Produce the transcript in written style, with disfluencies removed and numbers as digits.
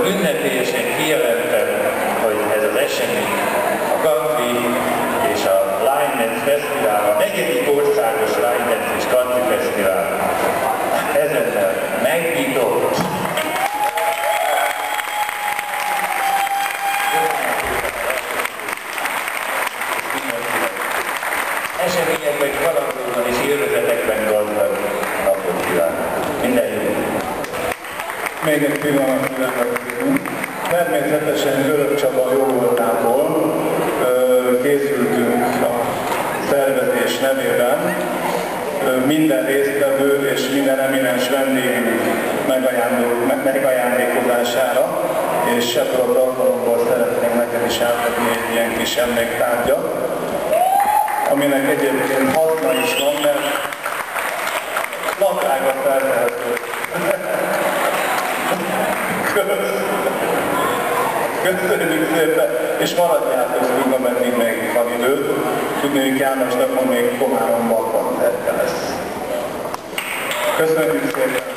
ünnepélyesen kijelentem, hogy ez az esemény, a Country és a Line Dance Fesztivál, a 4. országos Line Dance és Country Fesztivál ezennel megnyitott. Eseményekben, kalandokban és élvezetekben gazdag napot kívánok. Minden jó! Még egy pillanat rendelkezünk. Természetesen Görög Csaba jó voltából készültünk a szervezés nevében. Minden résztvevő és minden eminens vendégünk megajándékozására, és ebből az alkalomból szeretnénk neked is átadni egy ilyen kis emléktárgyat, aminek egyébként haszna is van, mert naprága feltehető. Köszönjük szépen, és maradjátok úgy, ameddig még van idő. Tudni, hogy Jánosnak még Komáromban koncertje lesz. Köszönjük szépen!